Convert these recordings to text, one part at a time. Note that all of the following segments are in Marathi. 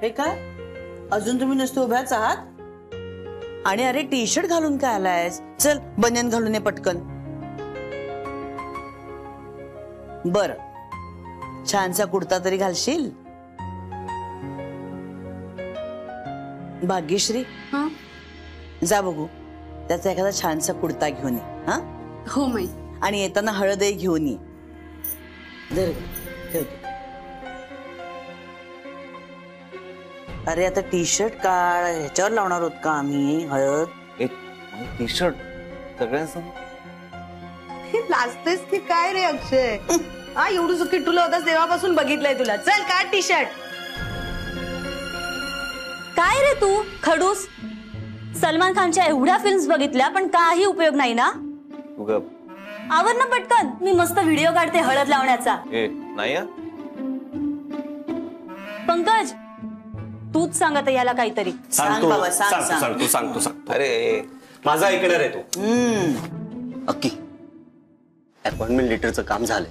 हे काय अजून तुम्ही नुसते उभ्याच आहात? आणि अरे टी शर्ट घालून काय आलायस? चल बनियन घालून ये पटकन. बर छानसा कुर्ता तरी घालशील? भाग्यश्री जा बघू त्याचा एखादा छानसा कुर्ता घेऊन ये. हा हो माई. आणि येताना हळदही घेऊन ये. अरे आता टी शर्ट काढ, ह्याच्यावर लावणार होत का आम्ही हळद? एक टी शर्ट सगळ्यांसमोर लाजतेस की काय रे अक्षय? हा एवढं किट्टूला होतास तेव्हापासून बघितलंय तुला. चल काढ टी शर्ट. काय रे तू खडूस? सलमान खानच्या एवढ्या फिल्म्स बघितल्या पण काही उपयोग नाही ना? आवर ना पटकन, मी मस्त व्हिडिओ काढते हळद लावण्याचा. नाही पंकज तूच सांगत याला काहीतरी. सांग बाबा सांग. तू सांग. अरे माझा ऐकणार आहे तू. अक्की अपॉइंटमेंट लेटरचं काम झालंय.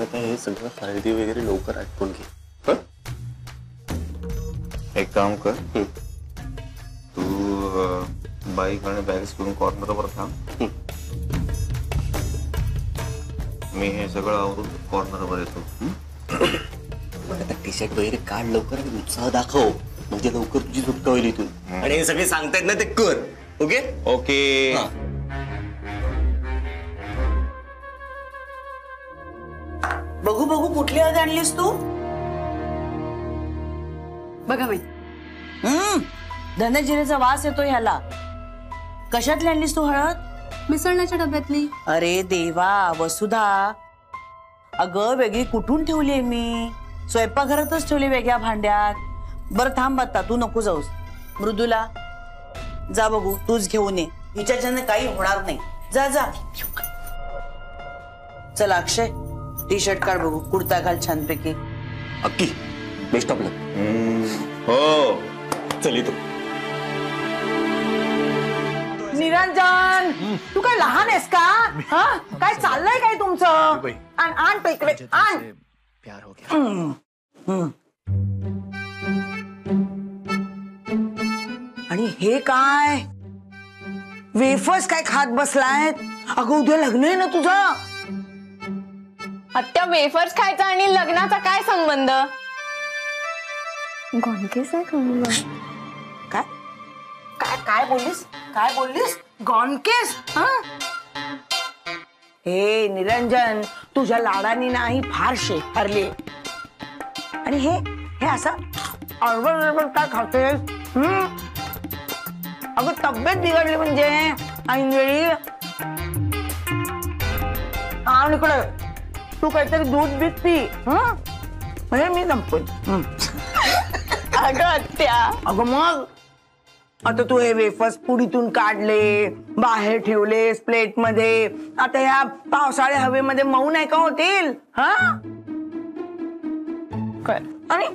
आता हे सगळं फायदे वगैरे लवकर आटपून घे. एक काम कर तू बाईक आणि बॅग्स घेऊन कॉर्नरवर थांब. मी हे सगळं आवरून कॉर्नरवर येतो. टी शर्ट वगैरे काढ लवकर आणि उत्साह दाखव म्हणजे लवकर तुझी सुटका होईल इथून. आणि हे सगळे सांगतायत ना ते कर. Okay okay. बघू बघू कुठली हळद आणलीस तू? बघा माई. धनजिरेचा वास येतो ह्याला. कशातली आणलीस तू हळद? मिसळण्याच्या डब्यातली. अरे देवा वसुधा, अगं वेगळी कुठून ठेवली मी? स्वयंपाकघरातच ठेवली वेगळ्या भांड्यात. बरं थांब आता तू नको जाऊस. मृदुला जा बघू तूच घेऊन ये. हिच्याच्याने काही होणार नाही. जा जा. चल अक्षय टी शर्ट काढ बघू, कुर्ता घाल छानपैकी. अक्की बेस्ट ऑफ लक. हो चल तू. निरंजन तू काय लहान आहेस का? हा काय चाललंय काय तुमचं? आण तो इकडे आण. प्यार हो गया. आणि हे काय वेफर्स काय खात बसलायत? अगं उद्या लग्न आहे ना तुझं. आत्या वेफर्स खायचा आणि लग्नाचा काय संबंध? गॉनकेस आहे काय काय काय बोललीस? काय बोललीस? गॉनकेस? हे निरंजन तुझ्या लाडानी नाही फार शेफारली. आणि हे हे असं अडबड काय खातेस? अगं तब्येत बिघडली म्हणजे ऐनवेळी. आणि इकडे तू काहीतरी दूध बीत पी. म्हणजे मी संपल. अगं आत्या. अगं मग आता तू हे वेफर्स पुडीतून काढले, बाहेर ठेवलेस प्लेट मध्ये. आता ह्या पावसाळ्या हवेमध्ये मऊ नाही का होतील? काय आणि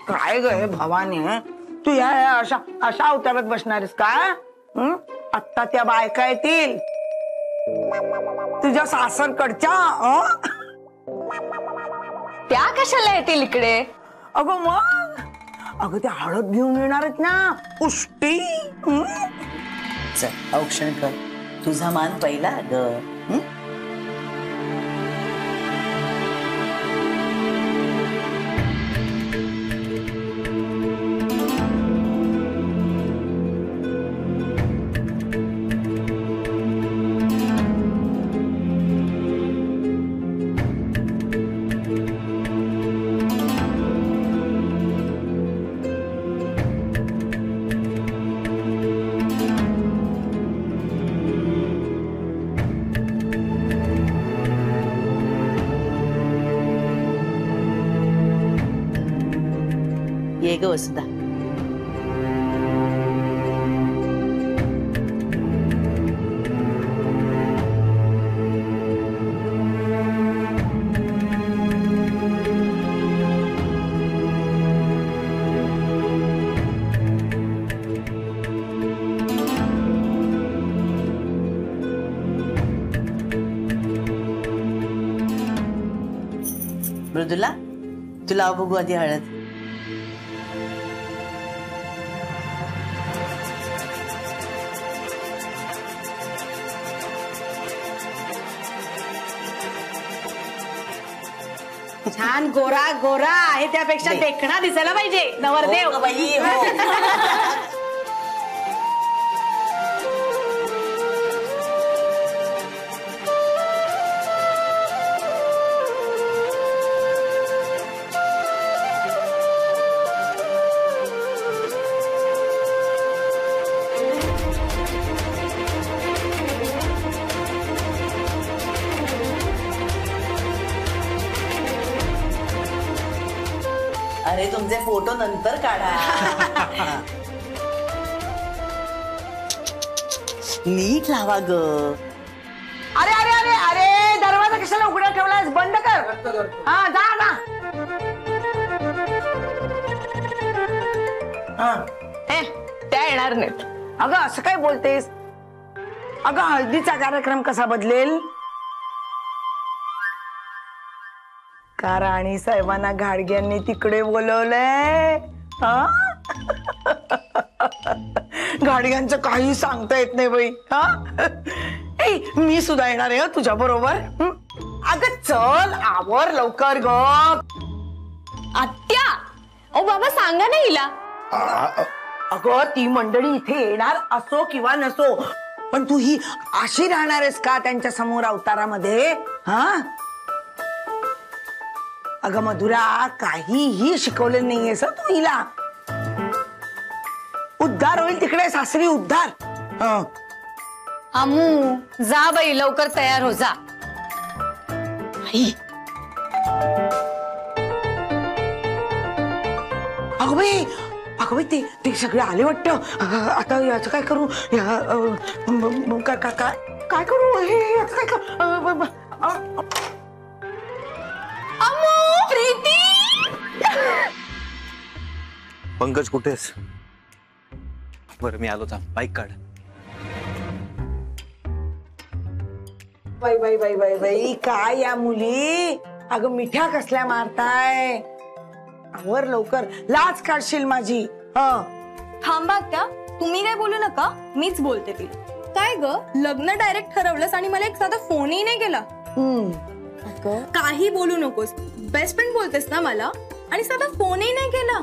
काय ग हे भवानी, तू ह्या अशा अशा अवतारात बसणारेस का? आत्ता त्या बायका येतील तुझ्या सासरकडच्या. त्या कशाला येतील इकडे? अगं मग अगं त्या हळद घेऊन येणार आहेत ना उष्टी. चल औक्षण कर, तुझा मान पहिला ग. ये ग वसुधा. मृदुला तुला बघू आधी हळद. छान गोरा गोरा आहे त्यापेक्षा देखणा दिसायला पाहिजे नवरदेव. हो बाई, हो. अरे तुमचे फोटो नंतर काढा. नीट लावा ग. अरे अरे अरे अरे दरवाजा कशाला उघडा ठेवलास? बंद कर. हा जा ना. त्या येणार नाहीत. अगं असं काय बोलतेस? अगं हळदीचा कार्यक्रम कसा बदलेल? का राणी साहेबांना घाडग्यांनी तिकडे बोलवलंय? घाडग्यांचं काही सांगता येत नाही बाई. मी सुद्धा येणार आहे तुझ्या बरोबर. अगं चल आवर लवकर ग. आत्या ओ बाबा सांगा ना हिला. अगं ती मंडळी इथे येणार असो किंवा नसो, पण तू ही अशी राहणार आहेस का त्यांच्या समोर अवतारामध्ये? हा अगं मधुरा काहीही शिकवलं नाहीयेस तू हिला. उद्धार होईल तिकडे सासरी उद्धार. अमू जा बाई लवकर तयार हो जा. अगं बाई ते सगळे आले वाटतं. आता याचं काय करू? काय करू हे याचं काय करू? पंकज कुठेस? बरं मी आलो. थांब बाईक काढ. बाई बाई बाई बाई बाई काय या मुली? अगं मिठ्या कसल्या मारताय? आवर लवकर, लाज काढशील माझी. थांबा त्या तुम्ही काय बोलू नका, मीच बोलते तिला. काय ग लग्न डायरेक्ट ठरवलंस आणि मला एक साधा फोनही नाही केला. काही बोलू नकोस, बेस्ट फ्रेंड बोलतेस ना मला आणि साधा फोनही नाही केला.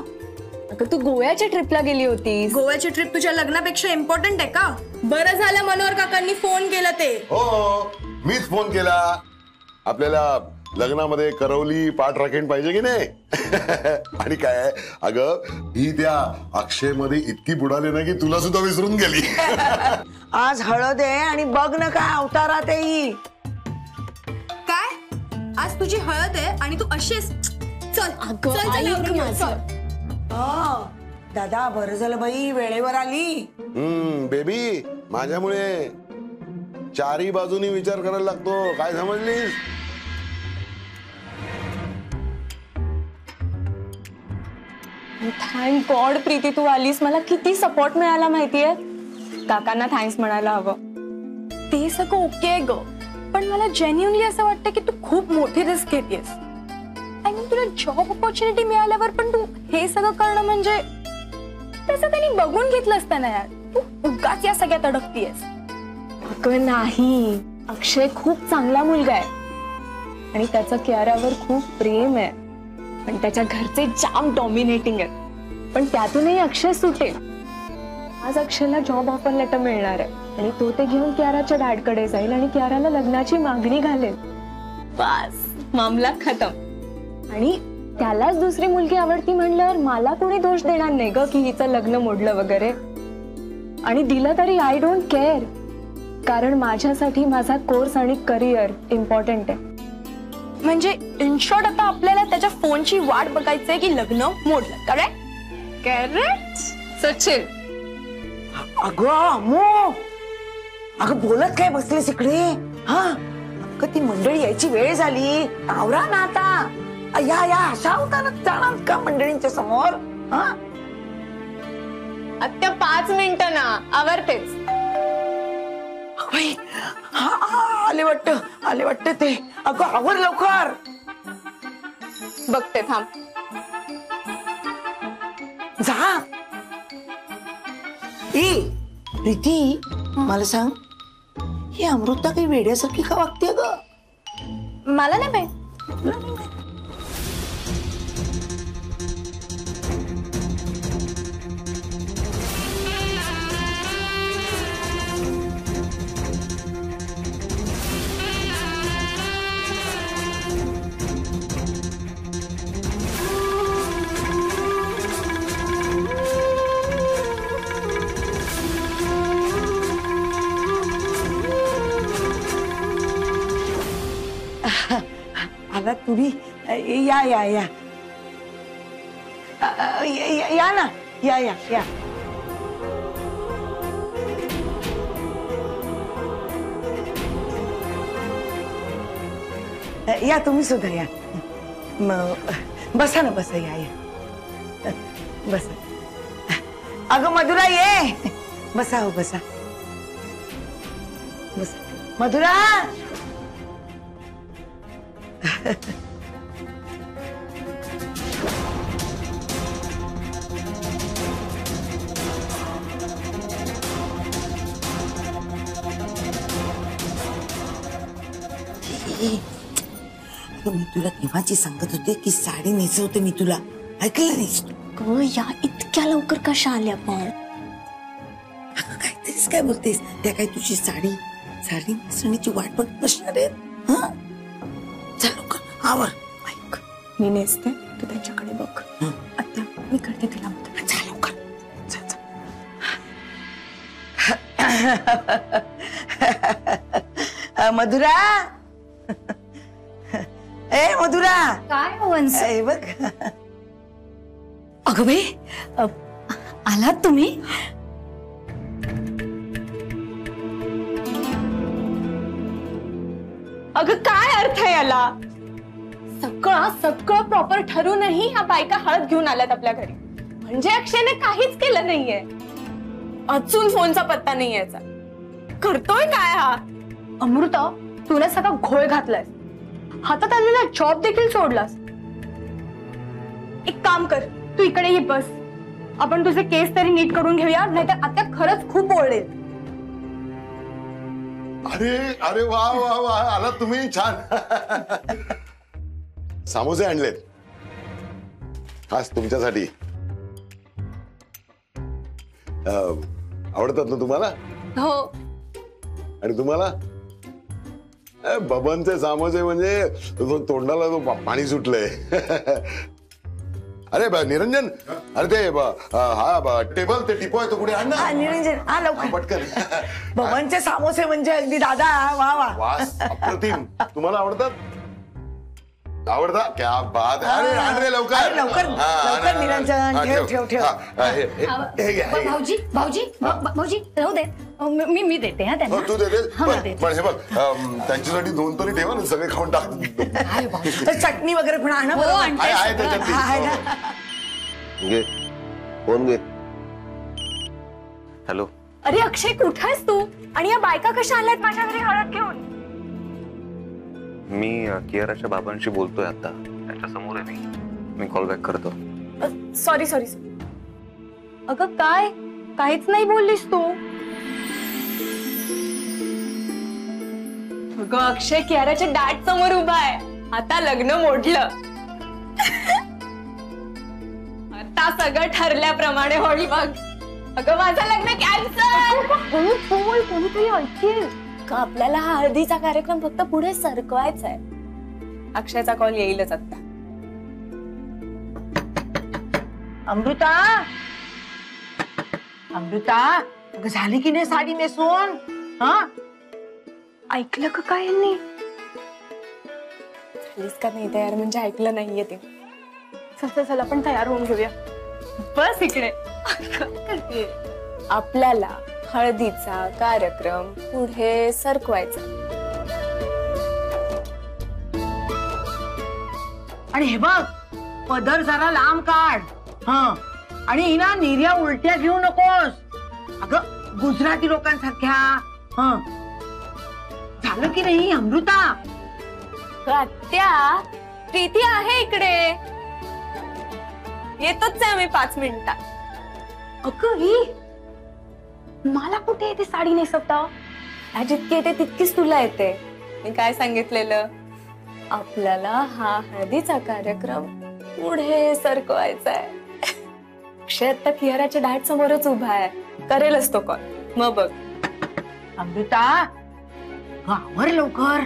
अगं तू गोव्याच्या ट्रिपला गेली होतीस. गोव्याची ट्रिप तुझ्या लग्नापेक्षा इम्पॉर्टंट आहे का? बरं झालं मनोहर काकांनी फोन केला ते. हो मीच फोन केला. आपल्याला लग्नामध्ये करवली पाठ राखीण पाहिजे की नाही? आणि काय अगं ही त्या अक्षय मध्ये इतकी बुडाली ना की तुला सुद्धा विसरून गेली. आज हळद आहे आणि बघ ना काय अवतारात आहे. काय आज तुझी हळद आहे आणि तू अशीच? चल दादा बरं झालं बाई वेळेवर आली. बेबी माझ्यामुळे चारी बाजूनी विचार करायला लागतो. काय समजलीस? थँक गॉड प्रीती तू आलीस. मला किती सपोर्ट मिळाला माहितीये. काकांना थँक्स म्हणायला हवं. ते सगळं ओके आहे ग, पण मला जेन्युअनली असं वाटतं की तू खूप मोठी रिस्क घेतेस. आय मीन तुला जॉब ऑपॉर्च्युनिटी मिळाल्यावर पण तू हे सगळं करणं म्हणजे त्याचं त्यांनी बघून घेतलं असतं ना यार. तू उगाच या सगळ्यात अडकतीयस. अगं नाही, अक्षय खूप चांगला मुलगा आहे आणि त्याचं कियारावर खूप प्रेम आहे. पण त्याच्या घरचे जाम डॉमिनेटिंग आहेत. पण त्यातूनही अक्षय सुटेल. आज अक्षयला जॉब ऑफर लेटर मिळणार आहे आणि तो ते घेऊन कियाराच्या डॅडकडे जाईल आणि कियाराला लग्नाची मागणी घालेल. बस मामला खतम. आणि त्यालाच दुसरी मुलगी आवडती म्हणल्यावर मला कोणी दोष देणार नाही ग की हिचं लग्न मोडलं वगैरे. आणि दिलं तरी आय डोंट केअर, कारण माझ्यासाठी माझा कोर्स आणि करिअर इम्पॉर्टंट आहे. म्हणजे इन शॉर्ट आता आपल्याला त्याच्या फोनची वाट बघायचंय की लग्न मोडलं. Correct correct Sachin. अगं बोलत काय बसलेस इकडे? हा अगं ती मंडळी यायची वेळ झाली. आवरा ना आता. या अशा होता ना जाणार का मंडळींच्या समोर? हा आत्या 5 मिनिटं ना आवरतेच. आले वाटतं ते. अगं आवर लवकर. बघते थांब. जा. ए प्रीती, मला सांग, ही अमृता काही वेड्यासारखी का वागते ग? मला नाही माहित. आला तुम्ही. या या या या ना, या या या. या तुम्ही सुद्धा या. बसा ना, बसा. या या बसा. अगं मधुरा ये. बसा हो, बसा बसा. मधुरा. मी तुला केव्हाची सांगत होते की साडी नेसवते मी तुला, ऐकलं नाहीस? या इतक्या लवकर कशा आल्या पण? काहीतरीच काय बोलतेस? त्या काय तुझी साडी नेसण्याची वाट बघत बसणार आहे? चल लवकर आवर. ऐक, मी नेसते, तू त्यांच्याकडे बघ. आता मी करते तिला मदत. चल लवकर. मधुरा. ए मधुरा. काय वंस? ए बघ. अगं बाई, आलात तुम्ही? अगं काय अर्थ आहे याला? सगळं प्रॉपर ठरूनही ह्या बायका हळद घेऊन आल्यात आपल्या घरी. म्हणजे अक्षयने काहीच केलं नाहीये. अजून फोनचा पत्ता नाही याचा. करतोय काय हा? अमृता, तुला सगळा घोळ घातलाय. हातात आलेला जॉब देखील सोडलास. एक काम कर, तू इकडे ये, बस. आपण तुझे केस तरी नीट करून घेऊया, नाहीतर आता खरंच खूप बोलले. अरे अरे वा वा वा, आला तुम्ही. छान. समोसे आणलेत खास तुमच्यासाठी. आवडतात ना तुम्हाला? हो. आणि तुम्हाला? बबनचे समोसे म्हणजे तोंडाला पाणी सुटलंय. अरे निरंजन, अरे ते हा टेबल, ते टिपो आहे तो कुठे आण ना. निरंजन, हा लवकर पटकन. बबनचे समोसे म्हणजे अगदी दादा. वा वा, वास अप्रतिम. तुम्हाला आवडतात? आवडता? क्या बात. अरे आण रे लवकर. लवकर लवकर निरंजन. ठेव ठेव ठेव. भाऊजी भाऊजी भाऊजी राहू दे, मी देते. हा त्यांना. तू देते. पण हे बघ, त्यांच्यासाठी 2 तरी ठेवा ना, सगळे खाऊन टाक. चटणी वगैरे पण आणा. आहे त्याच्यात. घे फोन घे. हॅलो. अरे अक्षय, कुठे आहेस तू? आणि या बायका कशा आल्यात माझ्या घरी हळद घेऊन? मी कियाराच्या बाबांशी बोलतोय आता, त्याच्या समोर आहे मी कॉल बॅक करतो. सॉरी. अगं काय, काहीच नाही बोललीस तू? अगं अक्षय, कियाराच्या डॅड समोर उभा आहे. आता लग्न मोडलं. आता सगळं ठरल्याप्रमाणे होईल बघ. अगं माझं लग्न कॅन्सल. कोणीतरी ऐकेल का? आपल्याला हा हळदीचा कार्यक्रम फक्त पुढे सरकवायचा आहे. अक्षयचा कॉल येईलच आता. अमृता. अगं झाली की नाही साडी नेसून? ऐकलं का काय यांनी? झालीस का नाही तयार? म्हणजे ऐकलं नाहीये ते. चल आपण तयार होऊन घेऊया. बस इकडे. आपल्याला हळदीचा कार्यक्रम पुढे सरकवायचा. आणि हे बघ, पदर जरा लांब काढ. आणि हिना निर्या उलट्या घेऊ नकोस. अगं गुजराती लोकांसारख्या. झालं की नाही अमृता? आत्या, प्रीती आहे इकडे. येतोच आहे आम्ही 5 मिनिटात. अगं ही मला कुठे येते साडी नेसवता? जितकी येते तितकीच तुला येते. मी काय सांगितलेलं, आपल्याला हा हळदीचा कार्यक्रम पुढे सरकवायचा आहे. अक्षय आता कियाराच्या डाएट समोरच उभा आहे, करेलच तो कॉल. मग बघ. अमृता आवर लवकर.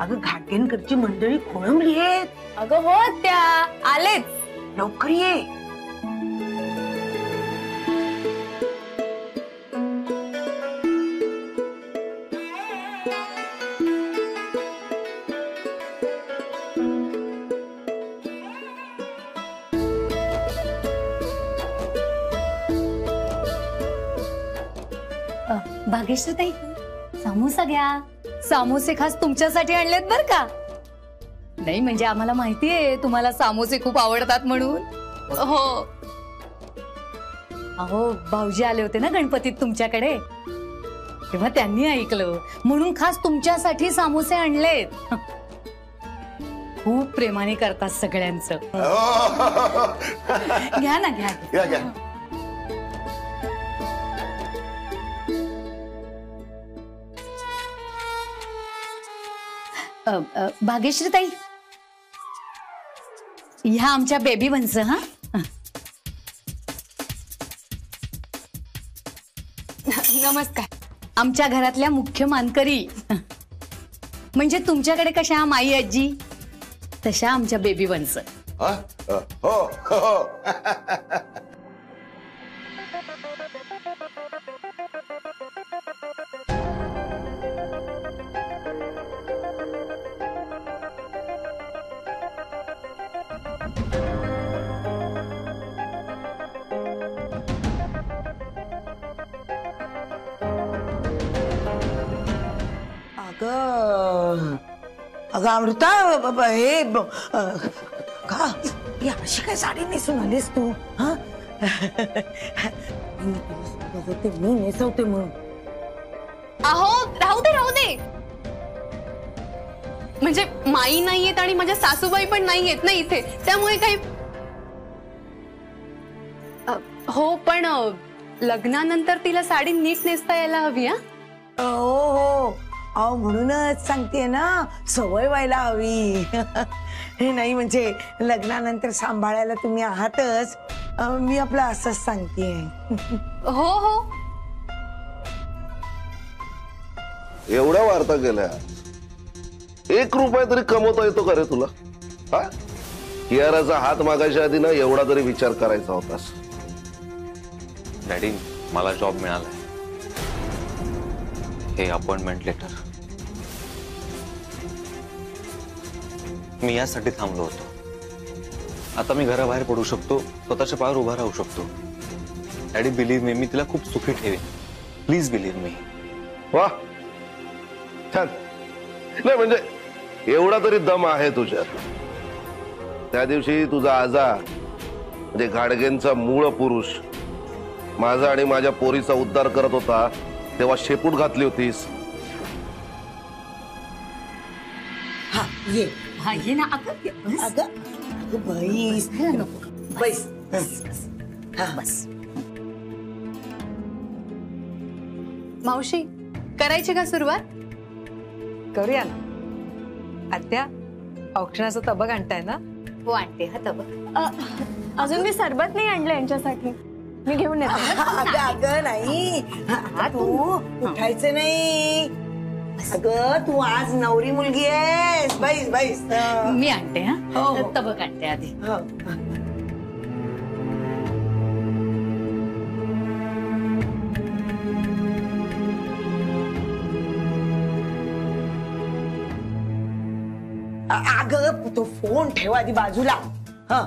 अगं घाटगेनकरची मंडळी खोळंबली आहेत. अगं हो त्या आलेच. लवकर ये. भाग्यश्री ताई, समोसा घ्या. समोसे खास तुमच्यासाठी आणलेत बर का. नाही म्हणजे आम्हाला माहितीये तुम्हाला समोसे खूप आवडतात म्हणून. हो. अहो भाऊजी आले होते ना गणपतीत तुमच्याकडे, तेव्हा त्यांनी ऐकलं म्हणून खास तुमच्यासाठी समोसे आणलेत. खूप प्रेमाने करतात सगळ्यांचं. घ्या ना घ्या. घ्या घ्या. भाग्यश्री ताई, ह्या आमच्या बेबी वंस. हा नमस्कार. आमच्या घरातल्या मुख्य मानकरी. म्हणजे तुमच्याकडे कशा माई आजी तशा आमच्या बेबी वंस. हा? हो हो. अगं अमृता हे का ही अशी काय साडी नेसून आलीस तू? हा मी नेसवते म्हणून. अहो राहू दे. म्हणजे माई नाहीयेत आणि माझ्या सासूबाई पण नाहीयेत ना इथे, त्यामुळे काही. हो पण लग्नानंतर तिला साडी नीट नेसता यायला हवी. हो अहो म्हणूनच सांगते ना, सवय व्हायला हवी. हे नाही म्हणजे लग्नानंतर सांभाळायला तुम्ही आहातच. मी आपलं असंच सांगते. हो. एवढ्या वार्ता केल्या, 1 रुपया तरी कमवता येतो का रे तुला? हा, कियाराचा हात मागायच्या आधी ना एवढा तरी विचार करायचा होतास. डॅडी, मला जॉब मिळालाय. हे अपॉइंटमेंट लेटर मी यासाठी थांबलो होतो. आता मी घराबाहेर पडू शकतो, स्वतःच्या पायावर उभा राहू शकतो. डॅडी बिलीव्ह मी तिला खूप सुखी ठेवेन. प्लीज बिलीव्ह मी. वा, छान. नाही म्हणजे एवढा तरी दम आहे तुझ्यात. त्या दिवशी तुझा आजा म्हणजे घाडगेंचा मूळ पुरुष माझा आणि माझ्या पोरीचा उद्धार करत होता, तेव्हा शेपूट घातली होतीस. हा ये. हा ये ना. अगं अगं बैस. बस. मावशी, करायची का सुरुवात? करूया ना. आत्या, औक्षणाचं तबक आणताय ना? हो आणते. हा तबक. अजून मी सरबत नाही आणलं यांच्यासाठी, मी घेऊन येते. अगं नाही, तू उठायचं नाही. अगं तू आज नवरी मुलगी आहेस. बैस. मी आणते. हा हो. तबक आणते आधी. अगं तो फोन ठेवा आधी बाजूला. हा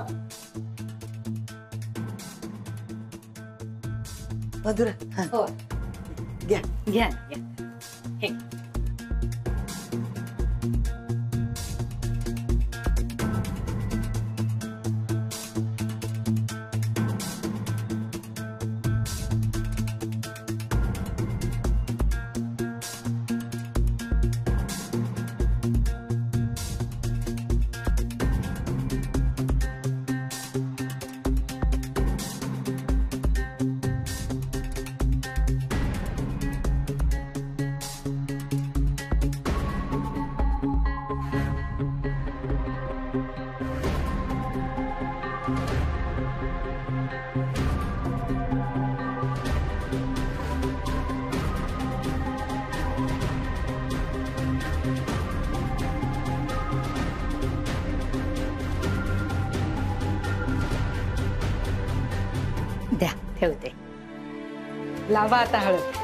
मधुरा. हो घ्या. घ्या. हे लावा आता हळद.